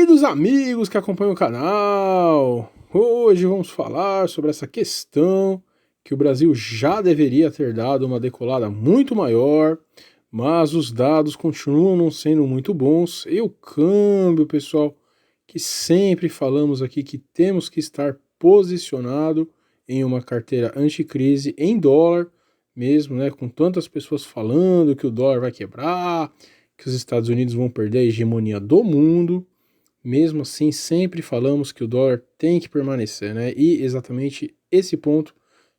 Queridos amigos que acompanham o canal, hoje vamos falar sobre essa questão que o Brasil já deveria ter dado uma decolada muito maior, mas os dados continuam não sendo muito bons, e o câmbio, pessoal, que sempre falamos aqui que temos que estar posicionado em uma carteira anticrise em dólar, mesmo, né, com tantas pessoas falando que o dólar vai quebrar, que os Estados Unidos vão perder a hegemonia do mundo. Mesmo assim, sempre falamos que o dólar tem que permanecer, né? E exatamente esse ponto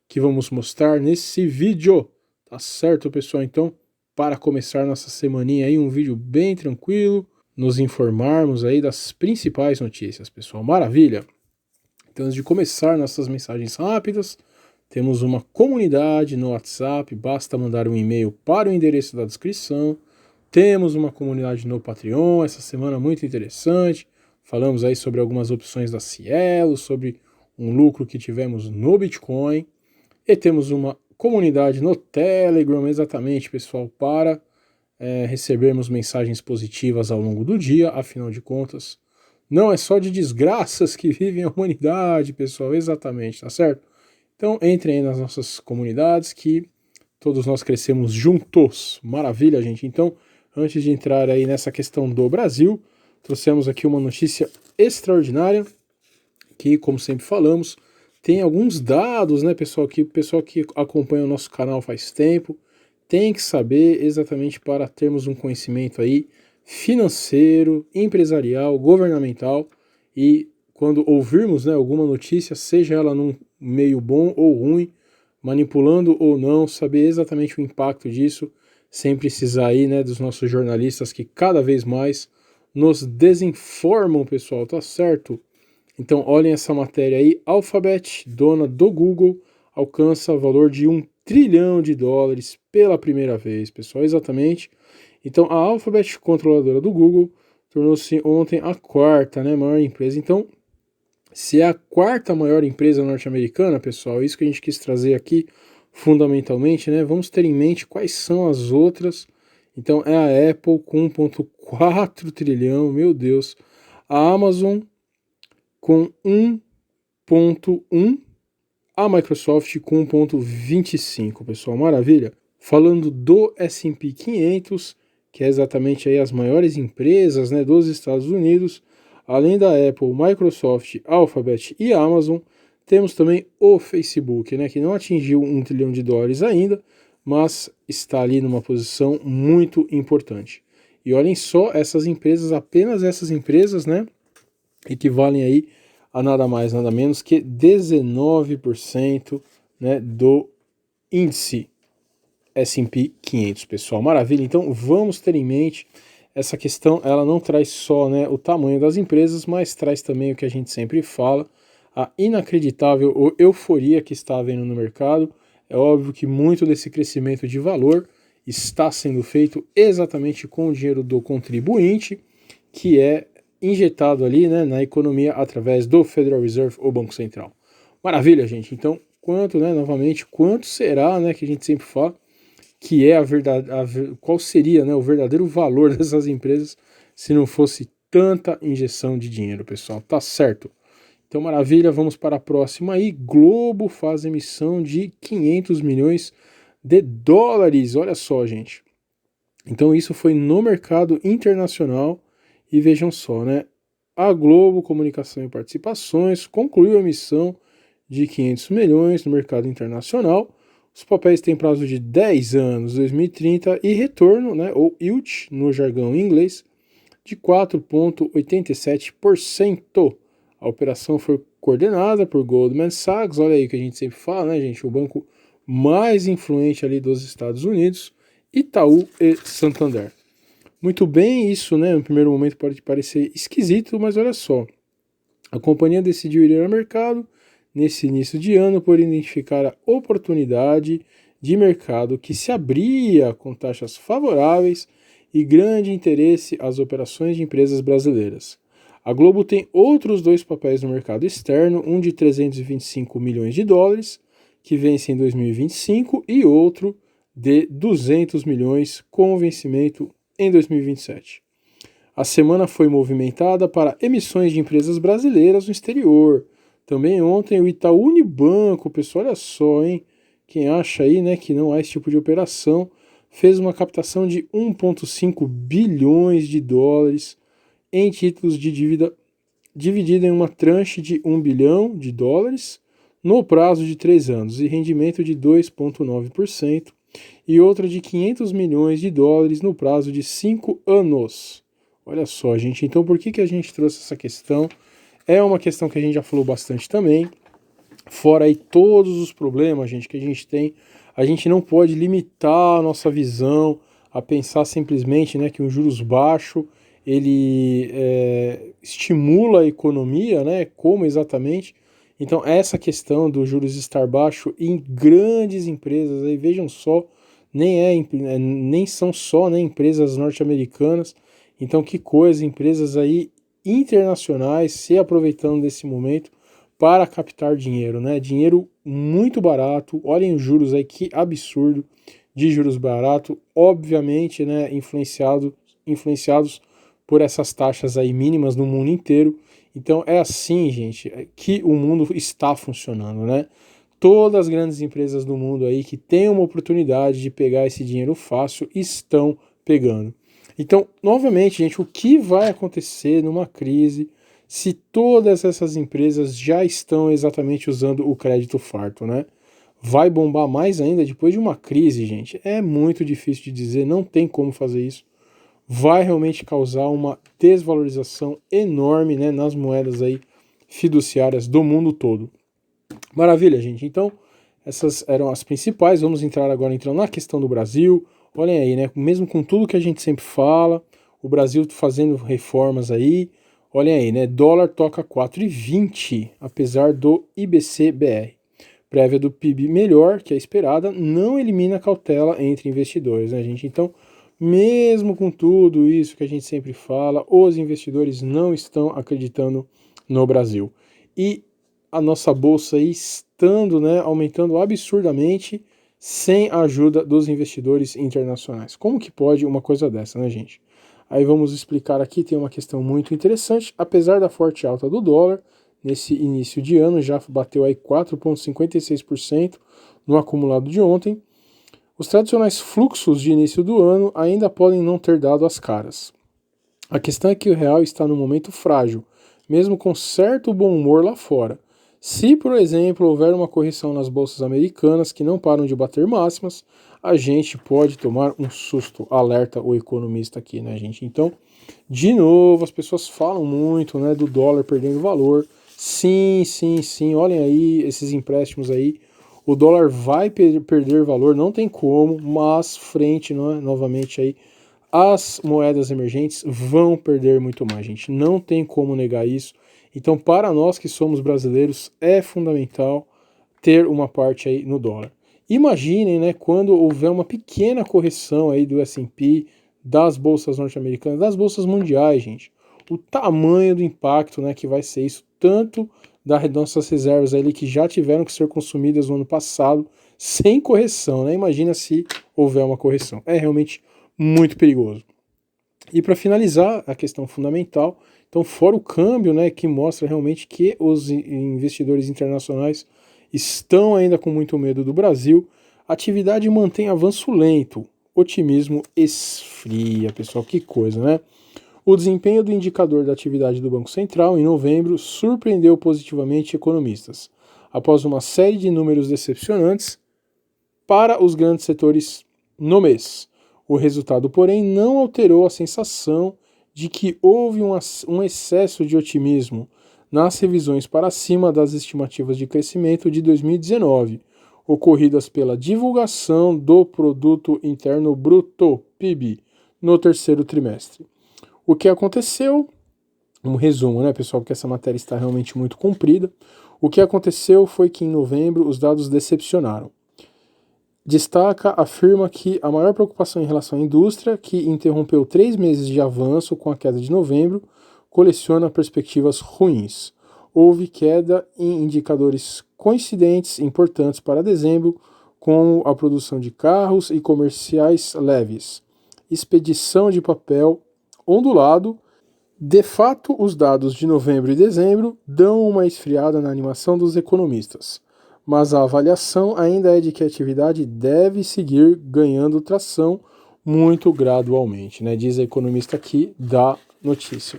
que vamos mostrar nesse vídeo. Tá certo, pessoal? Então, para começar nossa semaninha aí, um vídeo bem tranquilo, nos informarmos aí das principais notícias, pessoal. Maravilha! Então, antes de começar nossas mensagens rápidas, temos uma comunidade no WhatsApp, basta mandar um e-mail para o endereço da descrição. Temos uma comunidade no Patreon, essa semana muito interessante. Falamos aí sobre algumas opções da Cielo, sobre um lucro que tivemos no Bitcoin. E temos uma comunidade no Telegram, exatamente, pessoal, para recebermos mensagens positivas ao longo do dia. Afinal de contas, não é só de desgraças que vivem a humanidade, pessoal, exatamente, tá certo? Então entrem aí nas nossas comunidades que todos nós crescemos juntos. Maravilha, gente. Então, antes de entrar aí nessa questão do Brasil, trouxemos aqui uma notícia extraordinária que, como sempre falamos, tem alguns dados, né, pessoal, que o pessoal que acompanha o nosso canal faz tempo tem que saber exatamente para termos um conhecimento aí financeiro, empresarial, governamental, e quando ouvirmos, né, alguma notícia, seja ela num meio bom ou ruim, manipulando ou não, saber exatamente o impacto disso, sem precisar aí, né, dos nossos jornalistas que cada vez mais nos desinformam, pessoal, tá certo? Então olhem essa matéria aí, Alphabet, dona do Google, alcança valor de $1 trilhão pela primeira vez, pessoal, exatamente. Então a Alphabet, controladora do Google, tornou-se ontem a quarta, né, maior empresa. Então, se é a quarta maior empresa norte-americana, pessoal, isso que a gente quis trazer aqui fundamentalmente, né? Vamos ter em mente quais são as outras. Então é a Apple com 1,4 trilhão, meu Deus. A Amazon com 1,1, a Microsoft com 1,25, pessoal, maravilha. Falando do S&P 500, que é exatamente aí as maiores empresas, né, dos Estados Unidos, além da Apple, Microsoft, Alphabet e Amazon, temos também o Facebook, né, que não atingiu $1 trilhão ainda, mas está ali numa posição muito importante. E olhem só, essas empresas, apenas essas empresas, né, equivalem aí a nada mais, nada menos que 19%, né, do índice S&P 500, pessoal. Maravilha. Então vamos ter em mente essa questão, ela não traz só, né, o tamanho das empresas, mas traz também o que a gente sempre fala, a inacreditável euforia que está havendo no mercado. É óbvio que muito desse crescimento de valor está sendo feito exatamente com o dinheiro do contribuinte, que é injetado ali, né, na economia através do Federal Reserve, ou Banco Central. Maravilha, gente. Então, quanto, né, novamente, quanto será, né, que a gente sempre fala, que é qual seria, né, o verdadeiro valor dessas empresas se não fosse tanta injeção de dinheiro, pessoal? Tá certo. Então, maravilha, vamos para a próxima aí. Globo faz emissão de 500 milhões de dólares. Olha só, gente. Então, isso foi no mercado internacional. E vejam só, né? A Globo Comunicação e Participações concluiu a emissão de 500 milhões no mercado internacional. Os papéis têm prazo de 10 anos, 2030, e retorno, né, ou yield, no jargão em inglês, de 4,87%. A operação foi coordenada por Goldman Sachs, olha aí o que a gente sempre fala, né, gente? O banco mais influente ali dos Estados Unidos, Itaú e Santander. Muito bem, isso, né, no primeiro momento pode parecer esquisito, mas olha só. A companhia decidiu ir ao mercado nesse início de ano por identificar a oportunidade de mercado que se abria com taxas favoráveis e grande interesse às operações de empresas brasileiras. A Globo tem outros dois papéis no mercado externo, um de 325 milhões de dólares, que vence em 2025, e outro de 200 milhões com vencimento em 2027. A semana foi movimentada para emissões de empresas brasileiras no exterior. Também ontem o Itaú Unibanco, pessoal, olha só, hein? Quem acha aí, né, que não há esse tipo de operação, fez uma captação de 1,5 bilhões de dólares em títulos de dívida dividida em uma tranche de 1 bilhão de dólares no prazo de 3 anos e rendimento de 2,9% e outra de 500 milhões de dólares no prazo de 5 anos. Olha só, gente, então por que a gente trouxe essa questão? É uma questão que a gente já falou bastante também, fora aí todos os problemas, gente, que a gente tem, a gente não pode limitar a nossa visão a pensar simplesmente, né, que um juros baixo ele estimula a economia, né? Como exatamente? Então essa questão do juros estar baixo em grandes empresas, aí vejam só, nem são só, né, empresas norte-americanas. Então que coisa, empresas aí internacionais se aproveitando desse momento para captar dinheiro, né? Dinheiro muito barato. Olhem os juros aí, que absurdo de juros barato, obviamente, né, influenciados por essas taxas aí mínimas no mundo inteiro. Então é assim, gente, que o mundo está funcionando, né? Todas as grandes empresas do mundo aí que têm uma oportunidade de pegar esse dinheiro fácil estão pegando. Então, novamente, gente, o que vai acontecer numa crise se todas essas empresas já estão exatamente usando o crédito farto, né? Vai bombar mais ainda depois de uma crise, gente? É muito difícil de dizer, não tem como fazer isso. Vai realmente causar uma desvalorização enorme, né, nas moedas aí fiduciárias do mundo todo. Maravilha, gente. Então, essas eram as principais. Vamos entrar agora entrando na questão do Brasil. Olhem aí, né? Mesmo com tudo que a gente sempre fala, o Brasil fazendo reformas aí. Olhem aí, né? Dólar toca 4,20, apesar do IBC-BR. Prévia do PIB melhor que a esperada, não elimina a cautela entre investidores, né, gente? Então, mesmo com tudo isso que a gente sempre fala, os investidores não estão acreditando no Brasil. E a nossa bolsa aí estando, né, aumentando absurdamente sem a ajuda dos investidores internacionais. Como que pode uma coisa dessa, né, gente? Aí vamos explicar aqui, tem uma questão muito interessante. Apesar da forte alta do dólar, nesse início de ano já bateu aí 4,56% no acumulado de ontem. Os tradicionais fluxos de início do ano ainda podem não ter dado as caras. A questão é que o real está num momento frágil, mesmo com certo bom humor lá fora. Se, por exemplo, houver uma correção nas bolsas americanas que não param de bater máximas, a gente pode tomar um susto, alerta o economista aqui, né, gente? Então, de novo, as pessoas falam muito, né, do dólar perdendo valor. Sim, olhem aí esses empréstimos aí. O dólar vai perder valor, não tem como, mas frente, né, novamente aí, as moedas emergentes vão perder muito mais, gente. Não tem como negar isso. Então, para nós que somos brasileiros, é fundamental ter uma parte aí no dólar. Imaginem, né, quando houver uma pequena correção aí do S&P, das bolsas norte-americanas, das bolsas mundiais, gente. O tamanho do impacto, né, que vai ser isso, tanto das nossas reservas ali que já tiveram que ser consumidas no ano passado, sem correção, né? Imagina se houver uma correção. É realmente muito perigoso. E para finalizar, a questão fundamental, então fora o câmbio, né, que mostra realmente que os investidores internacionais estão ainda com muito medo do Brasil, a atividade mantém avanço lento, otimismo esfria, pessoal, que coisa, né? O desempenho do indicador da atividade do Banco Central em novembro surpreendeu positivamente economistas, após uma série de números decepcionantes para os grandes setores no mês. O resultado, porém, não alterou a sensação de que houve um excesso de otimismo nas revisões para cima das estimativas de crescimento de 2019, ocorridas pela divulgação do Produto Interno Bruto, PIB, no terceiro trimestre. O que aconteceu? Um resumo, né, pessoal, porque essa matéria está realmente muito comprida. O que aconteceu foi que em novembro os dados decepcionaram. Destaca afirma que a maior preocupação em relação à indústria, que interrompeu 3 meses de avanço com a queda de novembro, coleciona perspectivas ruins. Houve queda em indicadores coincidentes importantes para dezembro, como a produção de carros e comerciais leves, expedição de papel ondulado De fato, os dados de novembro e dezembro dão uma esfriada na animação dos economistas, mas a avaliação ainda é de que a atividade deve seguir ganhando tração muito gradualmente, né? Diz a economista aqui da notícia.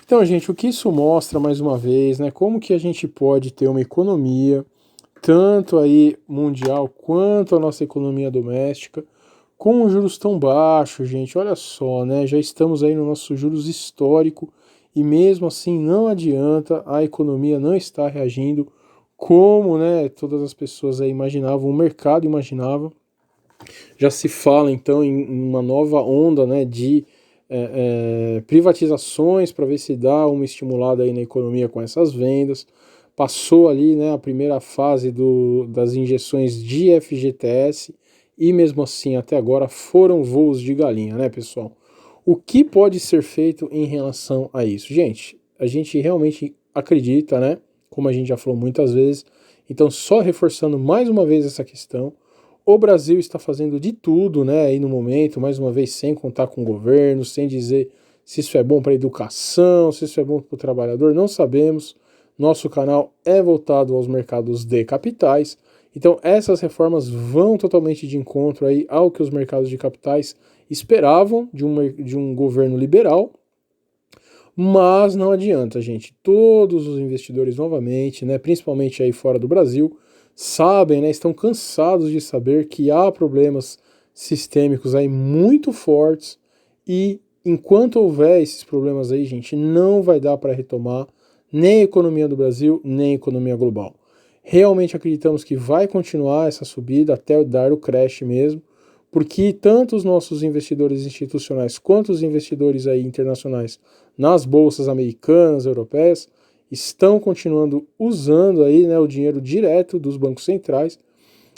Então, gente, o que isso mostra mais uma vez, né? Como que a gente pode ter uma economia, tanto aí mundial quanto a nossa economia doméstica, com os juros tão baixos, gente, olha só, né? Já estamos aí no nosso juros histórico e mesmo assim não adianta, a economia não está reagindo como, né, todas as pessoas aí imaginavam, o mercado imaginava. Já se fala então em uma nova onda, né, de privatizações para ver se dá uma estimulada aí na economia com essas vendas. Passou ali, né, a primeira fase das injeções de FGTS e mesmo assim até agora foram voos de galinha, né, pessoal? O que pode ser feito em relação a isso? Gente, a gente realmente acredita, né, como a gente já falou muitas vezes, então só reforçando mais uma vez essa questão, o Brasil está fazendo de tudo, né, aí no momento, mais uma vez, sem contar com o governo, sem dizer se isso é bom para a educação, se isso é bom para o trabalhador, não sabemos. Nosso canal é voltado aos mercados de capitais, então essas reformas vão totalmente de encontro aí ao que os mercados de capitais esperavam de um governo liberal, mas não adianta, gente. Todos os investidores novamente, né, principalmente aí fora do Brasil, sabem, né, estão cansados de saber que há problemas sistêmicos aí muito fortes e enquanto houver esses problemas aí, gente, não vai dar para retomar nem a economia do Brasil, nem a economia global. Realmente acreditamos que vai continuar essa subida até dar o crash mesmo, porque tanto os nossos investidores institucionais quanto os investidores aí internacionais nas bolsas americanas, europeias, estão continuando usando aí, né, o dinheiro direto dos bancos centrais.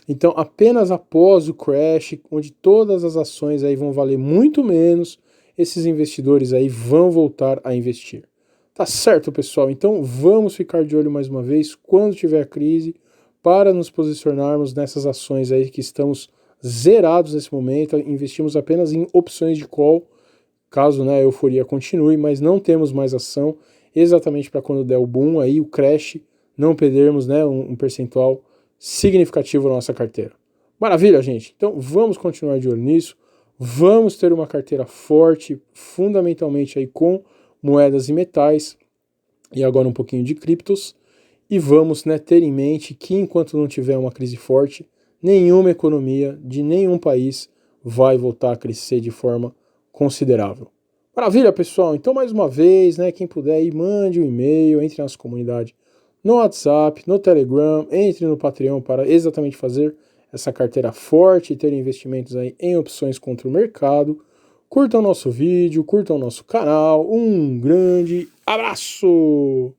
Então, apenas após o crash, onde todas as ações aí vão valer muito menos, esses investidores aí vão voltar a investir. Tá certo, pessoal? Então, vamos ficar de olho mais uma vez quando tiver a crise para nos posicionarmos nessas ações aí que estamos zerados nesse momento. Investimos apenas em opções de call, caso, né, a euforia continue, mas não temos mais ação exatamente para quando der o boom, aí o crash, não perdermos, né, um percentual significativo na nossa carteira. Maravilha, gente. Então vamos continuar de olho nisso. Vamos ter uma carteira forte, fundamentalmente aí com moedas e metais e agora um pouquinho de criptos. E vamos, né, ter em mente que enquanto não tiver uma crise forte, nenhuma economia de nenhum país vai voltar a crescer de forma considerável. Maravilha, pessoal. Então, mais uma vez, né, quem puder aí, mande um e-mail, entre na nossa comunidade no WhatsApp, no Telegram, entre no Patreon para exatamente fazer essa carteira forte e ter investimentos aí em opções contra o mercado. Curtam o nosso vídeo, curtam o nosso canal. Um grande abraço!